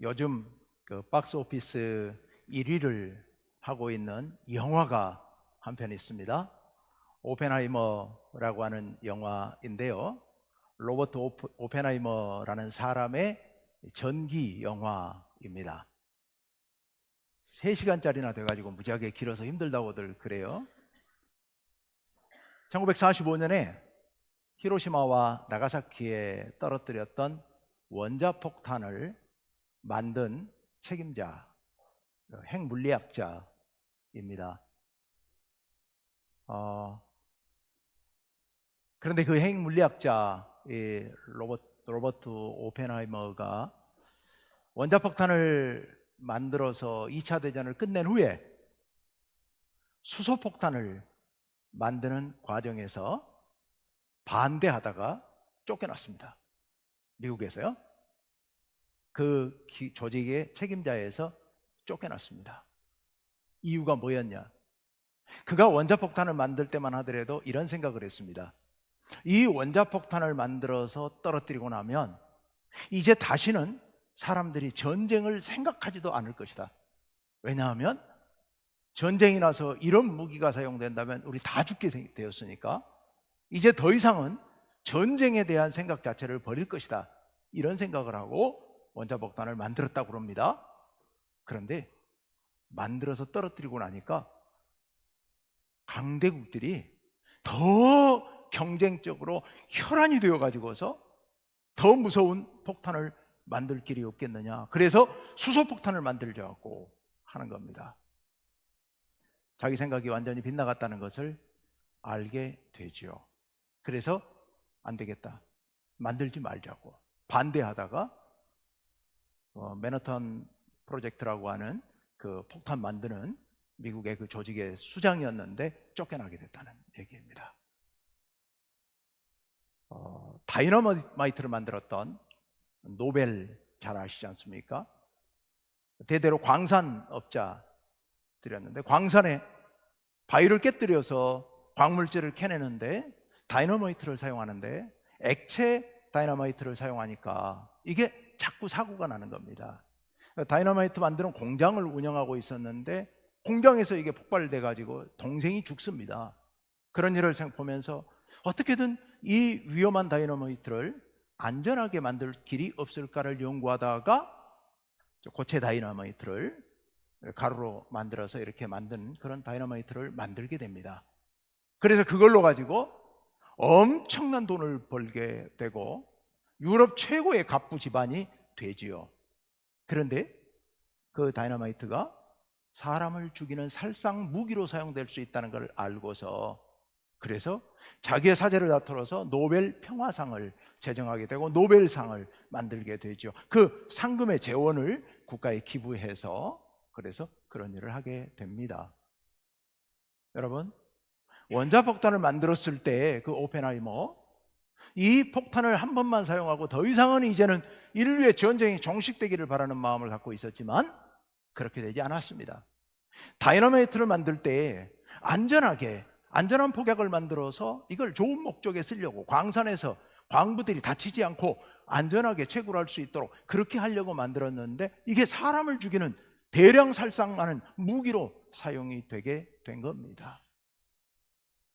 요즘 그 박스 오피스 1위를 하고 있는 영화가 한 편 있습니다. 오펜하이머라고 하는 영화인데요. 로버트 오펜하이머라는 사람의 전기 영화입니다. 3시간짜리나 돼가지고 무지하게 길어서 힘들다고들 그래요. 1945년에 히로시마와 나가사키에 떨어뜨렸던 원자폭탄을 만든 책임자, 핵물리학자입니다. 그런데 그 핵물리학자 로버트 오펜하이머가 원자폭탄을 만들어서 2차 대전을 끝낸 후에 수소폭탄을 만드는 과정에서 반대하다가 쫓겨났습니다. 미국에서요. 그 조직의 책임자에서 쫓겨났습니다. 이유가 뭐였냐? 그가 원자폭탄을 만들 때만 하더라도 이런 생각을 했습니다. 이 원자폭탄을 만들어서 떨어뜨리고 나면 이제 다시는 사람들이 전쟁을 생각하지도 않을 것이다. 왜냐하면 전쟁이 나서 이런 무기가 사용된다면 우리 다 죽게 되었으니까 이제 더 이상은 전쟁에 대한 생각 자체를 버릴 것이다. 이런 생각을 하고 원자폭탄을 만들었다고 합니다. 그런데 만들어서 떨어뜨리고 나니까 강대국들이 더 경쟁적으로 혈안이 되어가지고서 더 무서운 폭탄을 만들 길이 없겠느냐. 그래서 수소폭탄을 만들자고 하는 겁니다. 자기 생각이 완전히 빗나갔다는 것을 알게 되죠. 그래서 안 되겠다. 만들지 말자고 반대하다가 맨하탄 프로젝트라고 하는 그 폭탄 만드는 미국의 그 조직의 수장이었는데 쫓겨나게 됐다는 얘기입니다. 다이너마이트를 만들었던 노벨 잘 아시지 않습니까? 대대로 광산업자들이었는데 광산에 바위를 깨뜨려서 광물질을 캐내는데 다이너마이트를 사용하는데 액체 다이너마이트를 사용하니까 이게 자꾸 사고가 나는 겁니다. 다이너마이트 만드는 공장을 운영하고 있었는데 공장에서 이게 폭발돼 가지고 동생이 죽습니다. 그런 일을 보면서 어떻게든 이 위험한 다이너마이트를 안전하게 만들 길이 없을까를 연구하다가 고체 다이너마이트를 가루로 만들어서 이렇게 만든 그런 다이너마이트를 만들게 됩니다. 그래서 그걸로 가지고 엄청난 돈을 벌게 되고 유럽 최고의 갑부 집안이 되지요. 그런데 그 다이너마이트가 사람을 죽이는 살상 무기로 사용될 수 있다는 걸 알고서 그래서 자기의 사제를 다툴어서 노벨 평화상을 제정하게 되고 노벨상을 만들게 되죠. 그 상금의 재원을 국가에 기부해서 그래서 그런 일을 하게 됩니다. 여러분, 원자폭탄을 만들었을 때 그 오펜하이머 이 폭탄을 한 번만 사용하고 더 이상은 이제는 인류의 전쟁이 종식되기를 바라는 마음을 갖고 있었지만 그렇게 되지 않았습니다. 다이너마이트를 만들 때 안전한 폭약을 만들어서 이걸 좋은 목적에 쓰려고 광산에서 광부들이 다치지 않고 안전하게 채굴할 수 있도록 그렇게 하려고 만들었는데 이게 사람을 죽이는 대량 살상하는 무기로 사용이 되게 된 겁니다.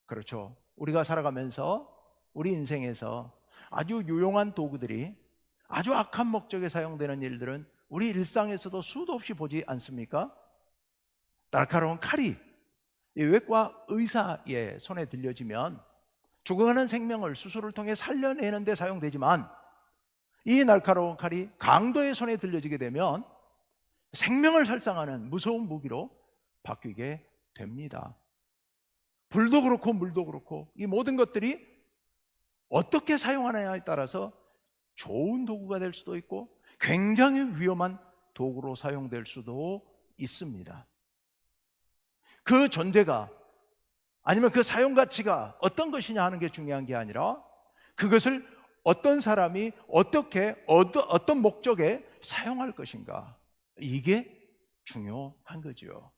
그렇죠. 우리가 살아가면서 우리 인생에서 아주 유용한 도구들이 아주 악한 목적에 사용되는 일들은 우리 일상에서도 수도 없이 보지 않습니까? 날카로운 칼이 외과 의사의 손에 들려지면 죽어가는 생명을 수술을 통해 살려내는 데 사용되지만 이 날카로운 칼이 강도의 손에 들려지게 되면 생명을 살상하는 무서운 무기로 바뀌게 됩니다. 불도 그렇고 물도 그렇고 이 모든 것들이 어떻게 사용하느냐에 따라서 좋은 도구가 될 수도 있고 굉장히 위험한 도구로 사용될 수도 있습니다. 그 존재가 아니면 그 사용 가치가 어떤 것이냐 하는 게 중요한 게 아니라 그것을 어떤 사람이 어떤 목적에 사용할 것인가, 이게 중요한 거죠.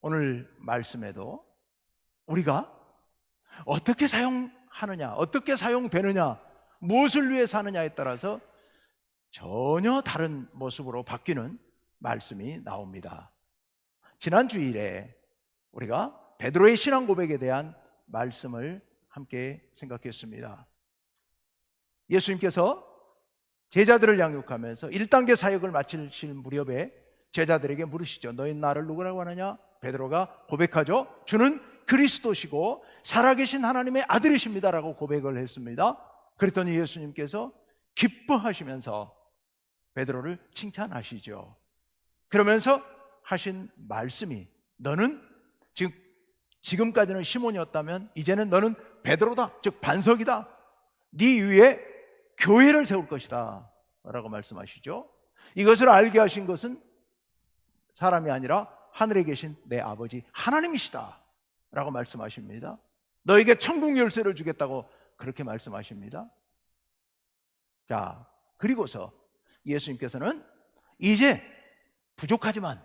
오늘 말씀에도 우리가 어떻게 사용하느냐, 어떻게 사용되느냐, 무엇을 위해 사느냐에 따라서 전혀 다른 모습으로 바뀌는 말씀이 나옵니다. 지난 주일에 우리가 베드로의 신앙 고백에 대한 말씀을 함께 생각했습니다. 예수님께서 제자들을 양육하면서 1단계 사역을 마치실 무렵에 제자들에게 물으시죠. 너희 나를 누구라고 하느냐? 베드로가 고백하죠. 주는 그리스도시고 살아계신 하나님의 아들이십니다라고 고백을 했습니다. 그랬더니 예수님께서 기뻐하시면서 베드로를 칭찬하시죠. 그러면서 하신 말씀이 너는 지금까지는 시몬이었다면 이제는 너는 베드로다, 즉 반석이다. 네 위에 교회를 세울 것이다 라고 말씀하시죠. 이것을 알게 하신 것은 사람이 아니라 하늘에 계신 내 아버지 하나님이시다 라고 말씀하십니다. 너에게 천국 열쇠를 주겠다고 그렇게 말씀하십니다. 자, 그리고서 예수님께서는 이제 부족하지만,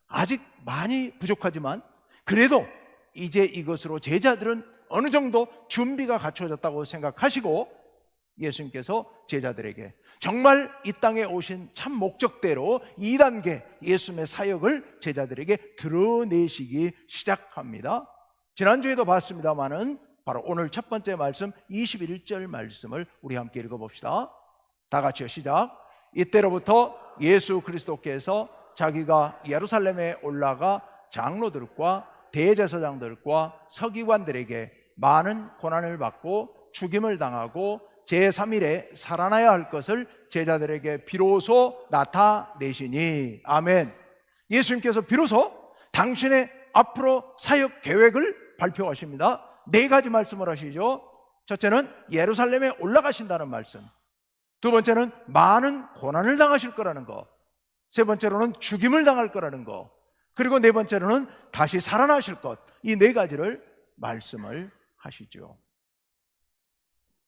아직 많이 부족하지만 그래도 이제 이것으로 제자들은 어느 정도 준비가 갖춰졌다고 생각하시고 예수님께서 제자들에게 정말 이 땅에 오신 참 목적대로 2단계 예수님의 사역을 제자들에게 드러내시기 시작합니다. 지난주에도 봤습니다마는 바로 오늘 첫 번째 말씀 21절 말씀을 우리 함께 읽어봅시다. 다 같이요, 시작. 이때로부터 예수 그리스도께서 자기가 예루살렘에 올라가 장로들과 대제사장들과 서기관들에게 많은 고난을 받고 죽임을 당하고 제3일에 살아나야 할 것을 제자들에게 비로소 나타내시니. 아멘. 예수님께서 비로소 당신의 앞으로 사역 계획을 발표하십니다. 4가지 말씀을 하시죠. 첫째는 예루살렘에 올라가신다는 말씀, 두 번째는 많은 고난을 당하실 거라는 거, 세 번째로는 죽임을 당할 거라는 거, 그리고 네 번째로는 다시 살아나실 것. 이 4가지를 말씀을 하시죠.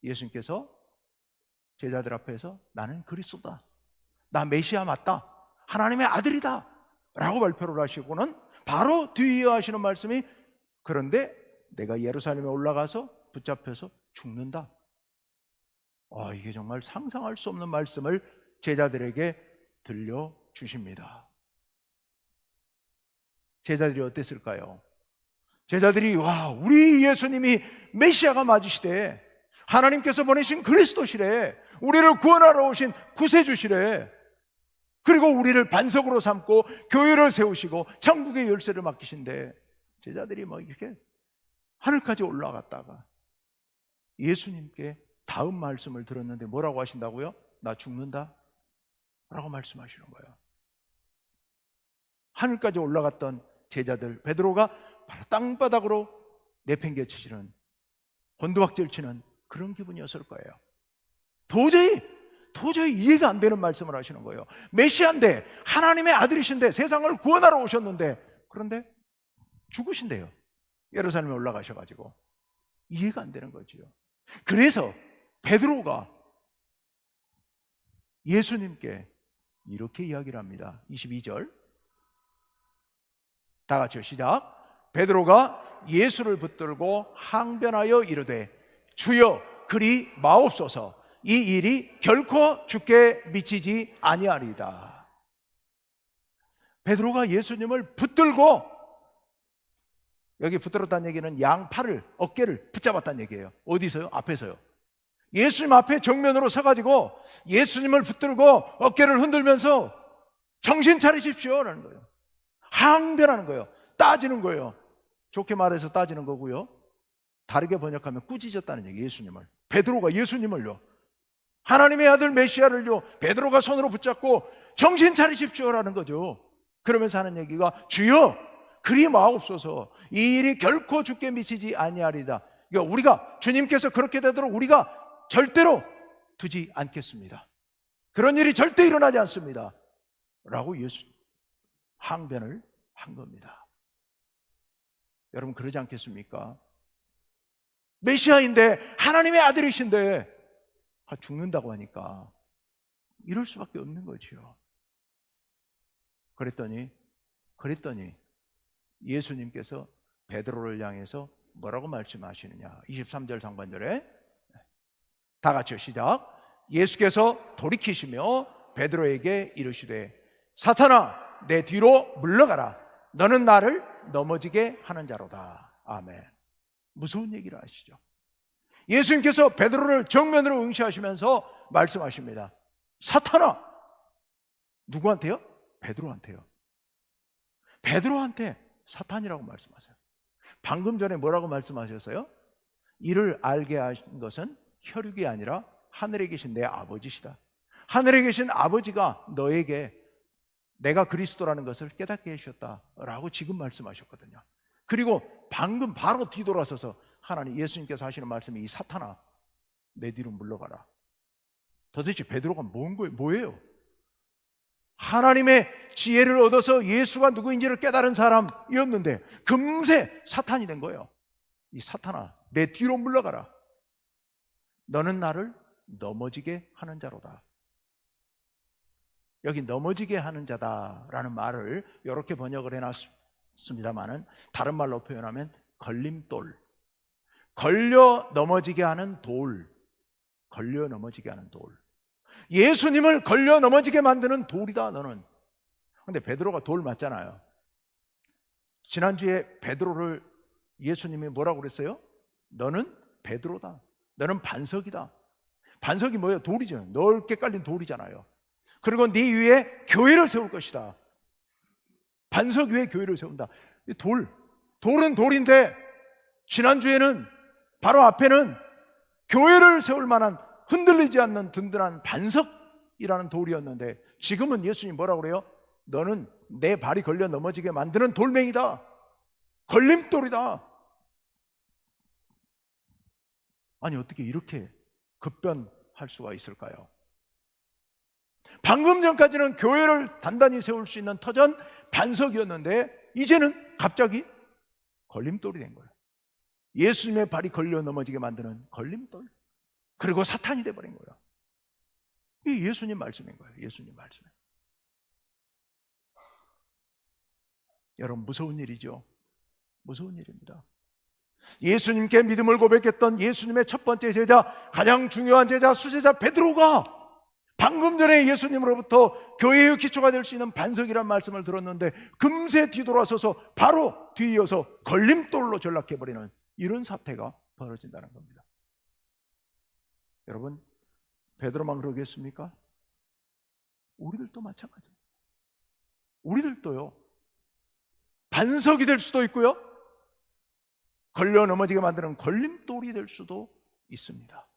예수님께서 제자들 앞에서 나는 그리스도다, 나 메시아 맞다, 하나님의 아들이다 라고 발표를 하시고는 바로 뒤에 하시는 말씀이 그런데 내가 예루살렘에 올라가서 붙잡혀서 죽는다. 이게 정말 상상할 수 없는 말씀을 제자들에게 들려주십니다. 제자들이 어땠을까요? 제자들이 와, 우리 예수님이 메시아가 맞으시대, 하나님께서 보내신 그리스도시래, 우리를 구원하러 오신 구세주시래, 그리고 우리를 반석으로 삼고 교회를 세우시고 천국의 열쇠를 맡기신데, 제자들이 이렇게 하늘까지 올라갔다가 예수님께 다음 말씀을 들었는데 뭐라고 하신다고요? 나 죽는다 라고 말씀하시는 거예요. 하늘까지 올라갔던 제자들, 베드로가 바로 땅바닥으로 내팽개치시는, 곤두박질 치는 그런 기분이었을 거예요. 도저히 이해가 안 되는 말씀을 하시는 거예요. 메시아인데, 하나님의 아들이신데, 세상을 구원하러 오셨는데, 그런데 죽으신대요. 예루살렘에 올라가셔가지고. 이해가 안 되는 거죠. 그래서 베드로가 예수님께 이렇게 이야기를 합니다. 22절 다 같이요, 시작. 베드로가 예수를 붙들고 항변하여 이르되 주여 그리 마옵소서, 이 일이 결코 주께 미치지 아니하리이다. 베드로가 예수님을 붙들고, 여기 붙들었다는 얘기는 양팔을, 어깨를 붙잡았다는 얘기예요. 어디서요? 앞에서요. 예수님 앞에 정면으로 서가지고 예수님을 붙들고 어깨를 흔들면서 정신 차리십시오 라는 거예요. 항변하는 거예요. 따지는 거예요. 좋게 말해서 따지는 거고요, 다르게 번역하면 꾸짖었다는 얘기예요. 예수님을, 베드로가 예수님을요, 하나님의 아들 메시아를요, 베드로가 손으로 붙잡고 정신 차리십시오 라는 거죠. 그러면서 하는 얘기가 주여 그리 마옵소서, 이 일이 결코 주께 미치지 아니하리다. 그러니까 우리가, 주님께서 그렇게 되도록 우리가 절대로 두지 않겠습니다. 그런 일이 절대 일어나지 않습니다 라고 예수 항변을 한 겁니다. 여러분 그러지 않겠습니까? 메시아인데, 하나님의 아들이신데 죽는다고 하니까 이럴 수밖에 없는 거죠. 그랬더니 예수님께서 베드로를 향해서 뭐라고 말씀하시느냐. 23절 상반절에 다 같이요, 시작. 예수께서 돌이키시며 베드로에게 이르시되 사탄아 내 뒤로 물러가라. 너는 나를 넘어지게 하는 자로다. 아멘. 무서운 얘기를 하시죠. 예수님께서 베드로를 정면으로 응시하시면서 말씀하십니다. 사탄아. 누구한테요? 베드로한테요. 베드로한테 사탄이라고 말씀하세요. 방금 전에 뭐라고 말씀하셨어요? 이를 알게 하신 것은 혈육이 아니라 하늘에 계신 내 아버지시다. 하늘에 계신 아버지가 너에게 내가 그리스도라는 것을 깨닫게 해주셨다라고 지금 말씀하셨거든요. 그리고 방금 바로 뒤돌아서서 하나님 예수님께서 하시는 말씀이 이 사탄아 내 뒤로 물러가라. 도대체 베드로가 뭐예요? 하나님의 지혜를 얻어서 예수가 누구인지를 깨달은 사람이었는데 금세 사탄이 된 거예요. 이 사탄아 내 뒤로 물러가라. 너는 나를 넘어지게 하는 자로다. 여기 넘어지게 하는 자다라는 말을 이렇게 번역을 해놨습니다만은 다른 말로 표현하면 걸림돌, 걸려 넘어지게 하는 돌, 걸려 넘어지게 하는 돌. 예수님을 걸려 넘어지게 만드는 돌이다 너는. 근데 베드로가 돌 맞잖아요. 지난주에 베드로를 예수님이 뭐라고 그랬어요? 너는 베드로다. 너는 반석이다. 반석이 뭐예요? 돌이죠. 넓게 깔린 돌이잖아요. 그리고 네 위에 교회를 세울 것이다. 반석 위에 교회를 세운다. 돌은 돌인데 지난주에는 바로 앞에는 교회를 세울 만한 흔들리지 않는 든든한 반석이라는 돌이었는데 지금은 예수님이 뭐라고 그래요? 너는 내 발이 걸려 넘어지게 만드는 돌멩이다. 걸림돌이다. 아니 어떻게 이렇게 급변할 수가 있을까요? 방금 전까지는 교회를 단단히 세울 수 있는 터전 반석이었는데 이제는 갑자기 걸림돌이 된 거예요. 예수님의 발이 걸려 넘어지게 만드는 걸림돌. 그리고 사탄이 돼버린 거예요. 이게 예수님 말씀인 거예요. 예수님 말씀. 여러분 무서운 일이죠. 무서운 일입니다. 예수님께 믿음을 고백했던 예수님의 첫 번째 제자, 가장 중요한 제자, 수제자 베드로가 방금 전에 예수님으로부터 교회의 기초가 될 수 있는 반석이라는 말씀을 들었는데 금세 뒤돌아서서 바로 뒤이어서 걸림돌로 전락해버리는 이런 사태가 벌어진다는 겁니다. 여러분 베드로만 그러겠습니까? 우리들도 마찬가지입니다. 우리들도요 반석이 될 수도 있고요 걸려 넘어지게 만드는 걸림돌이 될 수도 있습니다.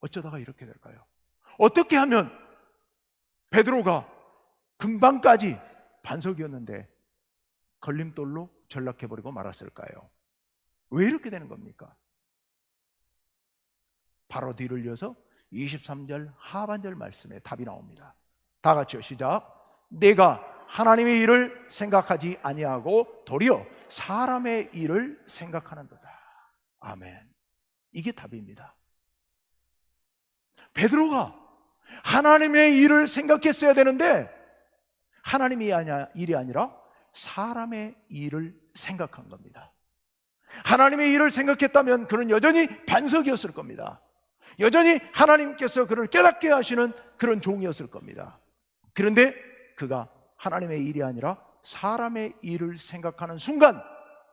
어쩌다가 이렇게 될까요? 어떻게 하면 베드로가 금방까지 반석이었는데 걸림돌로 전락해버리고 말았을까요? 왜 이렇게 되는 겁니까? 바로 뒤를 이어서 23절 하반절 말씀에 답이 나옵니다. 다 같이요 시작. 내가 하나님의 일을 생각하지 아니하고 도리어 사람의 일을 생각하는도다. 아멘. 이게 답입니다. 베드로가 하나님의 일을 생각했어야 되는데 하나님의 일이 아니라 사람의 일을 생각한 겁니다. 하나님의 일을 생각했다면 그는 여전히 반석이었을 겁니다. 여전히 하나님께서 그를 깨닫게 하시는 그런 종이었을 겁니다. 그런데 그가 하나님의 일이 아니라 사람의 일을 생각하는 순간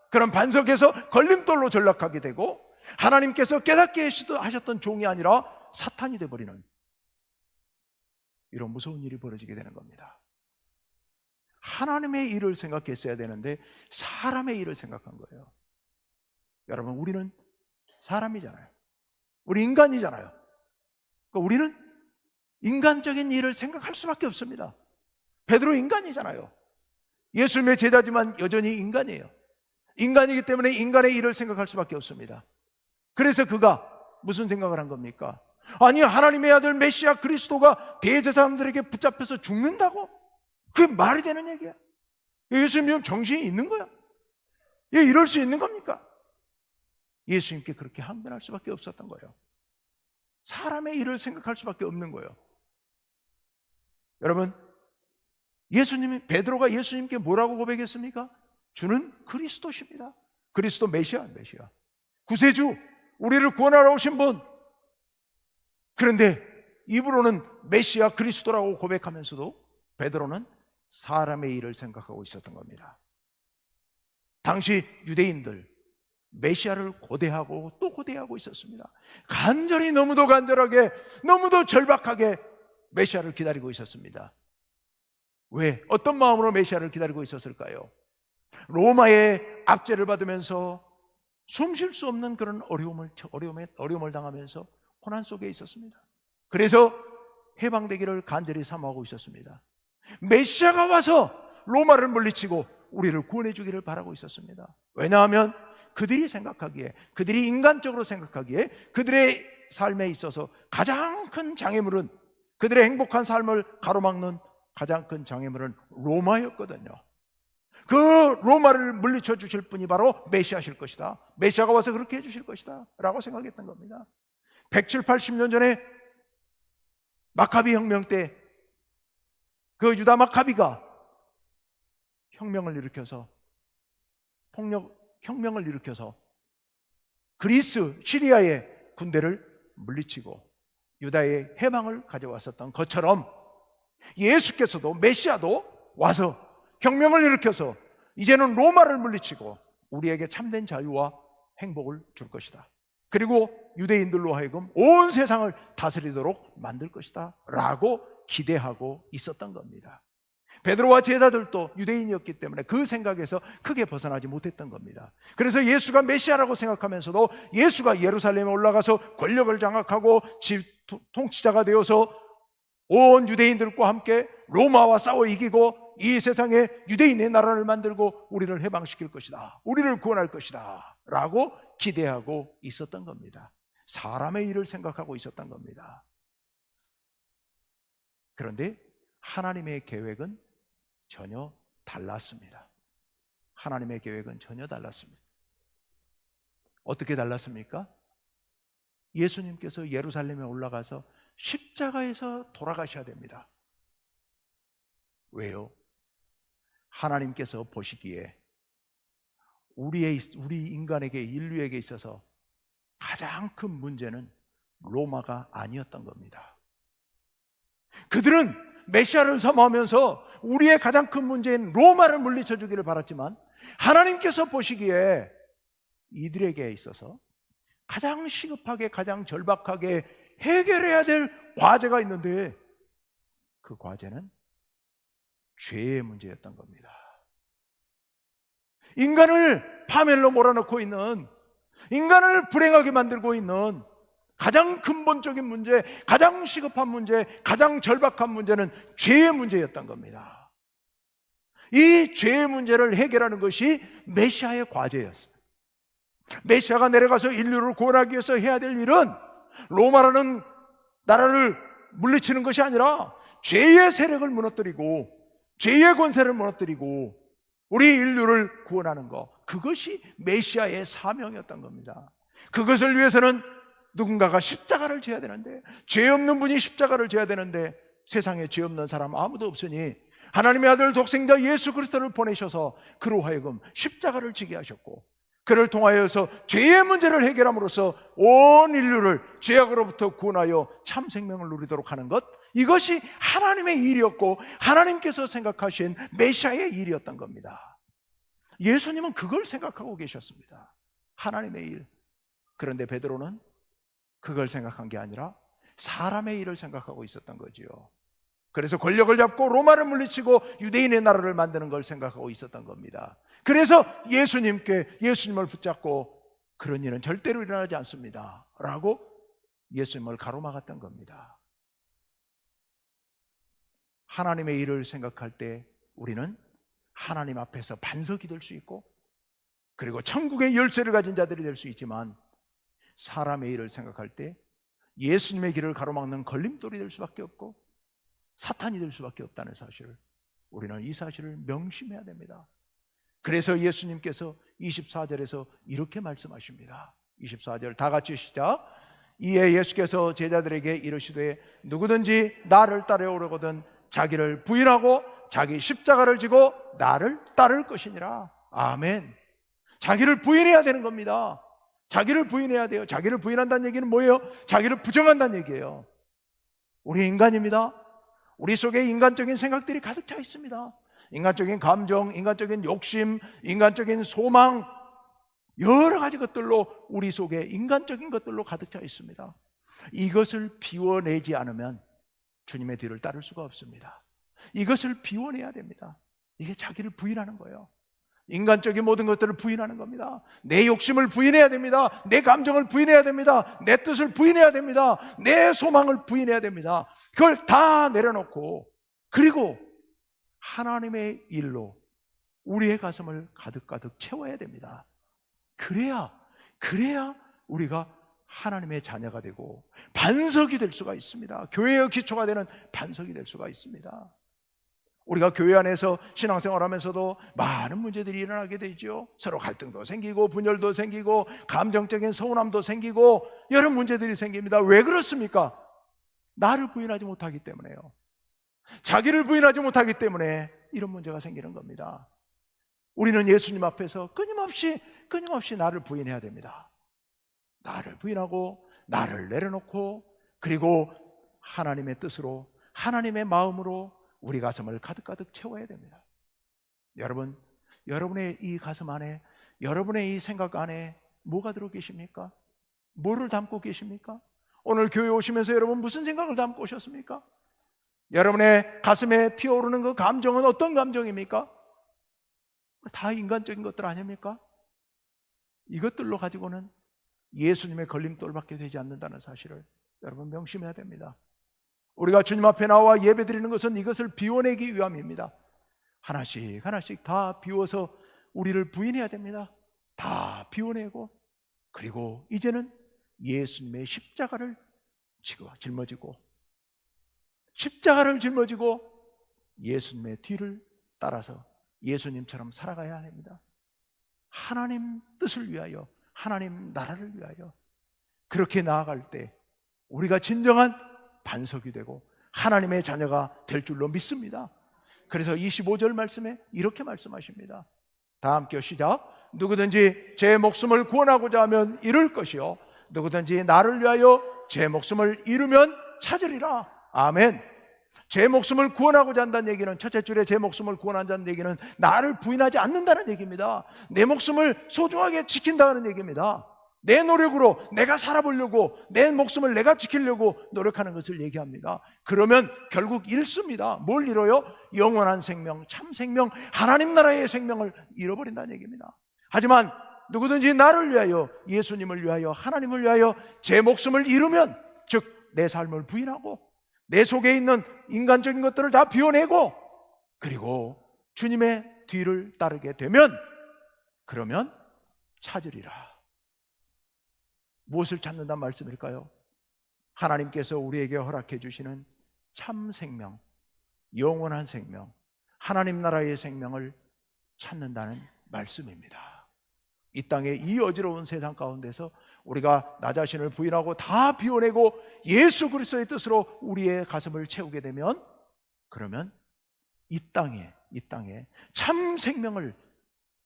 그런 반석에서 걸림돌로 전락하게 되고 하나님께서 깨닫게 하셨던 종이 아니라 사탄이 되어버리는 이런 무서운 일이 벌어지게 되는 겁니다. 하나님의 일을 생각했어야 되는데 사람의 일을 생각한 거예요. 여러분 우리는 사람이잖아요. 우리 인간이잖아요. 그러니까 우리는 인간적인 일을 생각할 수밖에 없습니다. 베드로 인간이잖아요. 예수님의 제자지만 여전히 인간이에요. 인간이기 때문에 인간의 일을 생각할 수밖에 없습니다. 그래서 그가 무슨 생각을 한 겁니까? 아니 하나님의 아들 메시아 그리스도가 대제사장들에게 붙잡혀서 죽는다고? 그게 말이 되는 얘기야? 예수님 정신이 있는 거야? 예, 이럴 수 있는 겁니까? 예수님께 그렇게 항변할 수밖에 없었던 거예요. 사람의 일을 생각할 수밖에 없는 거예요. 여러분 베드로가 예수님께 뭐라고 고백했습니까? 주는 그리스도십니다. 그리스도 메시아 구세주, 우리를 구원하러 오신 분. 그런데 입으로는 메시아 그리스도라고 고백하면서도 베드로는 사람의 일을 생각하고 있었던 겁니다. 당시 유대인들 메시아를 고대하고 또 고대하고 있었습니다. 간절히, 너무도 간절하게, 너무도 절박하게 메시아를 기다리고 있었습니다. 왜? 어떤 마음으로 메시아를 기다리고 있었을까요? 로마의 압제를 받으면서 숨 쉴 수 없는 그런 어려움을 당하면서 고난 속에 있었습니다. 그래서 해방되기를 간절히 사모하고 있었습니다. 메시아가 와서 로마를 물리치고 우리를 구원해 주기를 바라고 있었습니다. 왜냐하면 그들이 생각하기에, 그들이 인간적으로 생각하기에 그들의 삶에 있어서 가장 큰 장애물은, 그들의 행복한 삶을 가로막는 가장 큰 장애물은 로마였거든요. 그 로마를 물리쳐 주실 분이 바로 메시아실 것이다, 메시아가 와서 그렇게 해주실 것이다 라고 생각했던 겁니다. 170, 80년 전에 마카비 혁명 때 그 유다 마카비가 혁명을 일으켜서, 혁명을 일으켜서 그리스, 시리아의 군대를 물리치고 유다의 해방을 가져왔었던 것처럼 예수께서도, 메시아도 와서 혁명을 일으켜서 이제는 로마를 물리치고 우리에게 참된 자유와 행복을 줄 것이다. 그리고 유대인들로 하여금 온 세상을 다스리도록 만들 것이다 라고 기대하고 있었던 겁니다. 베드로와 제자들도 유대인이었기 때문에 그 생각에서 크게 벗어나지 못했던 겁니다. 그래서 예수가 메시아라고 생각하면서도 예수가 예루살렘에 올라가서 권력을 장악하고 통치자가 되어서 온 유대인들과 함께 로마와 싸워 이기고 이 세상에 유대인의 나라를 만들고 우리를 해방시킬 것이다, 우리를 구원할 것이다 라고 기대하고 있었던 겁니다. 사람의 일을 생각하고 있었던 겁니다. 그런데 하나님의 계획은 전혀 달랐습니다. 하나님의 계획은 전혀 달랐습니다. 어떻게 달랐습니까? 예수님께서 예루살렘에 올라가서 십자가에서 돌아가셔야 됩니다. 왜요? 하나님께서 보시기에 우리 인간에게, 인류에게 있어서 가장 큰 문제는 로마가 아니었던 겁니다. 그들은 메시아를 사모하면서 우리의 가장 큰 문제인 로마를 물리쳐 주기를 바랐지만 하나님께서 보시기에 이들에게 있어서 가장 시급하게, 가장 절박하게 해결해야 될 과제가 있는데 그 과제는 죄의 문제였던 겁니다. 인간을 파멸로 몰아넣고 있는, 인간을 불행하게 만들고 있는 가장 근본적인 문제, 가장 시급한 문제, 가장 절박한 문제는 죄의 문제였던 겁니다. 이 죄의 문제를 해결하는 것이 메시아의 과제였어요. 메시아가 내려가서 인류를 구원하기 위해서 해야 될 일은 로마라는 나라를 물리치는 것이 아니라 죄의 세력을 무너뜨리고 죄의 권세를 무너뜨리고 우리 인류를 구원하는 것, 그것이 메시아의 사명이었던 겁니다. 그것을 위해서는 누군가가 십자가를 져야 되는데, 죄 없는 분이 십자가를 져야 되는데 세상에 죄 없는 사람 아무도 없으니 하나님의 아들 독생자 예수 그리스도를 보내셔서 그로 하여금 십자가를 지게 하셨고, 그를 통하여서 죄의 문제를 해결함으로써 온 인류를 죄악으로부터 구원하여 참 생명을 누리도록 하는 것, 이것이 하나님의 일이었고 하나님께서 생각하신 메시아의 일이었던 겁니다. 예수님은 그걸 생각하고 계셨습니다. 하나님의 일. 그런데 베드로는 그걸 생각한 게 아니라 사람의 일을 생각하고 있었던 거지요. 그래서 권력을 잡고 로마를 물리치고 유대인의 나라를 만드는 걸 생각하고 있었던 겁니다. 그래서 예수님을 붙잡고 그런 일은 절대로 일어나지 않습니다 라고 예수님을 가로막았던 겁니다. 하나님의 일을 생각할 때 우리는 하나님 앞에서 반석이 될 수 있고, 그리고 천국의 열쇠를 가진 자들이 될 수 있지만, 사람의 일을 생각할 때 예수님의 길을 가로막는 걸림돌이 될 수밖에 없고 사탄이 될 수밖에 없다는 사실을, 우리는 이 사실을 명심해야 됩니다. 그래서 예수님께서 24절에서 이렇게 말씀하십니다. 24절 다 같이 시작. 이에 예수께서 제자들에게 이르시되 누구든지 나를 따르려거든 자기를 부인하고 자기 십자가를 지고 나를 따를 것이니라. 아멘. 자기를 부인해야 되는 겁니다. 자기를 부인해야 돼요. 자기를 부인한다는 얘기는 뭐예요? 자기를 부정한다는 얘기예요. 우리 인간입니다. 우리 속에 인간적인 생각들이 가득 차 있습니다. 인간적인 감정, 인간적인 욕심, 인간적인 소망, 여러 가지 것들로 우리 속에 인간적인 것들로 가득 차 있습니다. 이것을 비워내지 않으면 주님의 뒤를 따를 수가 없습니다. 이것을 비워내야 됩니다. 이게 자기를 부인하는 거예요. 인간적인 모든 것들을 부인하는 겁니다. 내 욕심을 부인해야 됩니다. 내 감정을 부인해야 됩니다. 내 뜻을 부인해야 됩니다. 내 소망을 부인해야 됩니다. 그걸 다 내려놓고, 그리고 하나님의 일로 우리의 가슴을 가득가득 채워야 됩니다. 그래야 우리가 하나님의 자녀가 되고 반석이 될 수가 있습니다. 교회의 기초가 되는 반석이 될 수가 있습니다. 우리가 교회 안에서 신앙생활하면서도 많은 문제들이 일어나게 되죠. 서로 갈등도 생기고 분열도 생기고 감정적인 서운함도 생기고 여러 문제들이 생깁니다. 왜 그렇습니까? 나를 부인하지 못하기 때문에요. 자기를 부인하지 못하기 때문에 이런 문제가 생기는 겁니다. 우리는 예수님 앞에서 끊임없이 나를 부인해야 됩니다. 나를 부인하고 나를 내려놓고, 그리고 하나님의 뜻으로, 하나님의 마음으로 우리 가슴을 가득가득 채워야 됩니다. 여러분, 여러분의 이 가슴 안에, 여러분의 이 생각 안에 뭐가 들어 계십니까? 뭐를 담고 계십니까? 오늘 교회 오시면서 여러분 무슨 생각을 담고 오셨습니까? 여러분의 가슴에 피어오르는 그 감정은 어떤 감정입니까? 다 인간적인 것들 아닙니까? 이것들로 가지고는 예수님의 걸림돌밖에 되지 않는다는 사실을 여러분 명심해야 됩니다. 우리가 주님 앞에 나와 예배드리는 것은 이것을 비워내기 위함입니다. 하나씩 다 비워서 우리를 부인해야 됩니다. 다 비워내고, 그리고 이제는 예수님의 십자가를 짊어지고 예수님의 뒤를 따라서 예수님처럼 살아가야 합니다. 하나님 뜻을 위하여, 하나님 나라를 위하여 그렇게 나아갈 때 우리가 진정한 반석이 되고 하나님의 자녀가 될 줄로 믿습니다. 그래서 25절 말씀에 이렇게 말씀하십니다. 다 함께 시작. 누구든지 제 목숨을 구원하고자 하면 잃을 것이요 누구든지 나를 위하여 제 목숨을 잃으면 찾으리라. 아멘. 제 목숨을 구원하고자 한다는 얘기는, 첫째 줄에 제 목숨을 구원한다는 얘기는 나를 부인하지 않는다는 얘기입니다. 내 목숨을 소중하게 지킨다는 얘기입니다. 내 노력으로 내가 살아보려고, 내 목숨을 내가 지키려고 노력하는 것을 얘기합니다. 그러면 결국 잃습니다. 뭘 잃어요? 영원한 생명, 참 생명, 하나님 나라의 생명을 잃어버린다는 얘기입니다. 하지만 누구든지 나를 위하여, 예수님을 위하여, 하나님을 위하여 제 목숨을 잃으면, 즉 내 삶을 부인하고 내 속에 있는 인간적인 것들을 다 비워내고, 그리고 주님의 뒤를 따르게 되면, 그러면 찾으리라. 무엇을 찾는단 말씀일까요? 하나님께서 우리에게 허락해 주시는 참 생명, 영원한 생명, 하나님 나라의 생명을 찾는다는 말씀입니다. 이 땅의 이 어지러운 세상 가운데서 우리가 나 자신을 부인하고 다 비워내고 예수 그리스도의 뜻으로 우리의 가슴을 채우게 되면, 그러면 이 땅에 참 생명을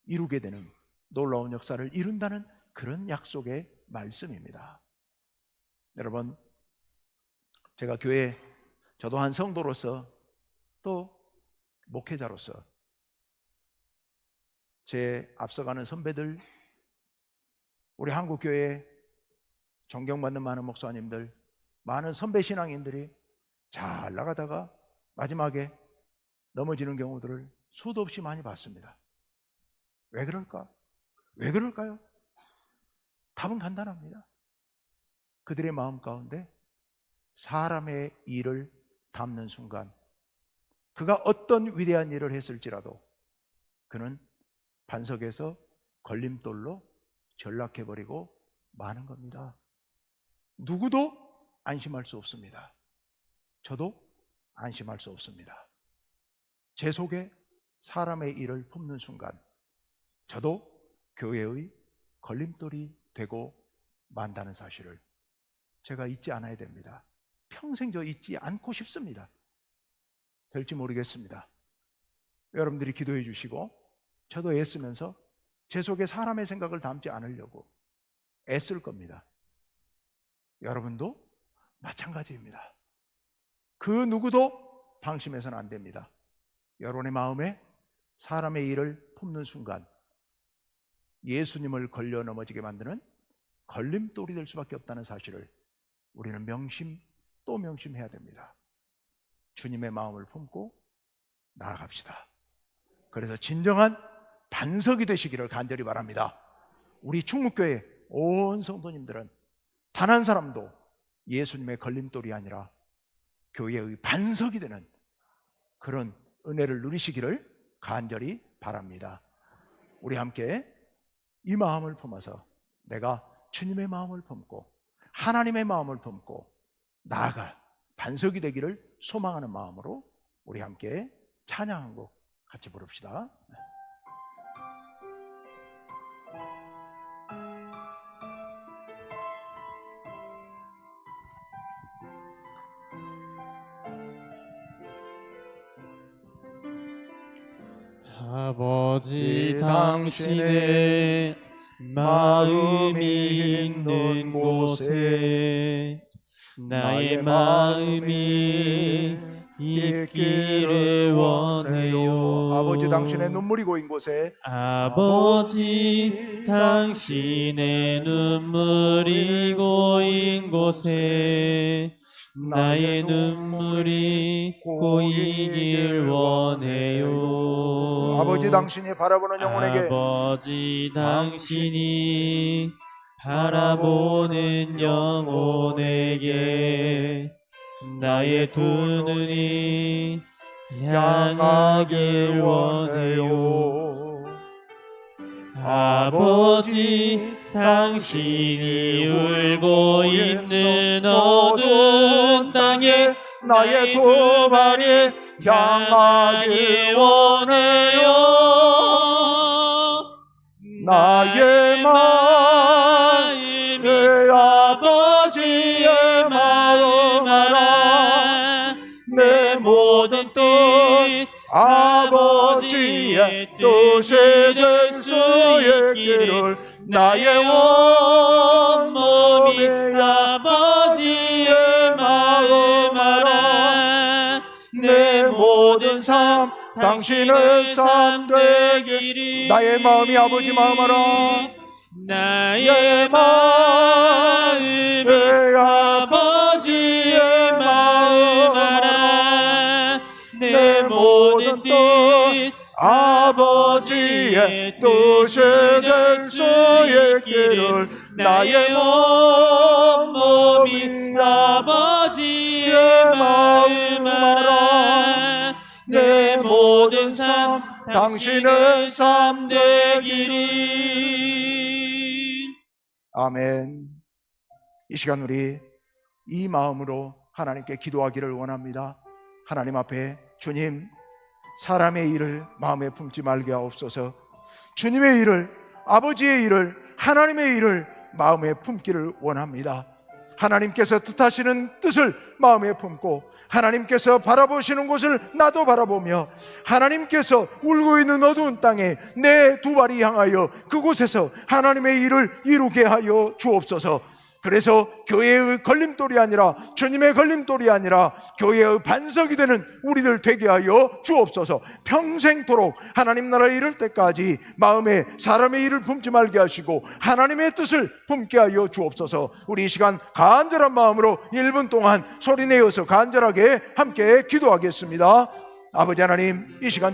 이루게 되는 놀라운 역사를 이룬다는 그런 약속의 말씀입니다. 여러분, 제가 교회, 저도 한 성도로서 또 목회자로서 제 앞서가는 선배들, 우리 한국교회 존경받는 많은 목사님들, 많은 선배 신앙인들이 잘 나가다가 마지막에 넘어지는 경우들을 수도 없이 많이 봤습니다. 왜 그럴까? 왜 그럴까요? 답은 간단합니다. 그들의 마음 가운데 사람의 일을 담는 순간, 그가 어떤 위대한 일을 했을지라도 그는 반석에서 걸림돌로 전락해버리고 마는 겁니다. 누구도 안심할 수 없습니다. 저도 안심할 수 없습니다. 제 속에 사람의 일을 품는 순간 저도 교회의 걸림돌이 되고 만다는 사실을 제가 잊지 않아야 됩니다. 평생 저 잊지 않고 싶습니다. 될지 모르겠습니다. 여러분들이 기도해 주시고 저도 애쓰면서 제 속에 사람의 생각을 담지 않으려고 애쓸 겁니다. 여러분도 마찬가지입니다. 그 누구도 방심해서는 안 됩니다. 여러분의 마음에 사람의 일을 품는 순간 예수님을 걸려 넘어지게 만드는 걸림돌이 될 수밖에 없다는 사실을 우리는 명심 또 명심해야 됩니다. 주님의 마음을 품고 나아갑시다. 그래서 진정한 반석이 되시기를 간절히 바랍니다. 우리 충무교회 온 성도님들은 단 한 사람도 예수님의 걸림돌이 아니라 교회의 반석이 되는 그런 은혜를 누리시기를 간절히 바랍니다. 우리 함께 이 마음을 품어서 내가 주님의 마음을 품고 하나님의 마음을 품고 나아가 반석이 되기를 소망하는 마음으로 우리 함께 찬양 한 곡 같이 부릅시다. 아버지 당신의 마음이 있는 곳에 나의 마음이 있기를 원해요. 아버지 당신의 눈물이 고인 곳에 아버지 당신의 눈물이 고인 곳에 나의 눈물이 고이길 원해요. 아버지 당신이 바라보는 영혼에게 아버지 당신이 바라보는 영혼에게 나의 두 눈이 향하길 원해요. 아버지 당신이 울고 있는 어두운 땅에 나의 두 발이 향하길 원해요. 나의 마음이 아버지의 마음 알아. 내 모든 뜻 아버지의 뜻이 될 수 있기를 나의 온몸이 아버지의 마음 알아. 내 모든 삶 당신의 삶 되기를. 나의 마음이 아버지 마음 알아. 나의 마음이 아버지의 마음 알아. 내 모든 뜻 아버지의 뜻이 될 수 있기를. 나의 온몸이 아버지의 마음 알아. 내 모든 삶 당신의 삶 되기를. 아멘. 이 시간 우리 이 마음으로 하나님께 기도하기를 원합니다. 하나님 앞에 주님, 사람의 일을 마음에 품지 말게 하옵소서. 주님의 일을, 아버지의 일을, 하나님의 일을 마음에 품기를 원합니다. 하나님께서 뜻하시는 뜻을 마음에 품고 하나님께서 바라보시는 곳을 나도 바라보며 하나님께서 울고 있는 어두운 땅에 내 두 발이 향하여 그곳에서 하나님의 일을 이루게 하여 주옵소서. 그래서 교회의 걸림돌이 아니라 주님의 걸림돌이 아니라 교회의 반석이 되는 우리들 되게 하여 주옵소서. 평생토록 하나님 나라에 이를 때까지 마음에 사람의 일을 품지 말게 하시고 하나님의 뜻을 품게 하여 주옵소서. 우리 이 시간 간절한 마음으로 1분 동안 소리내어서 간절하게 함께 기도하겠습니다. 아버지 하나님, 이 시간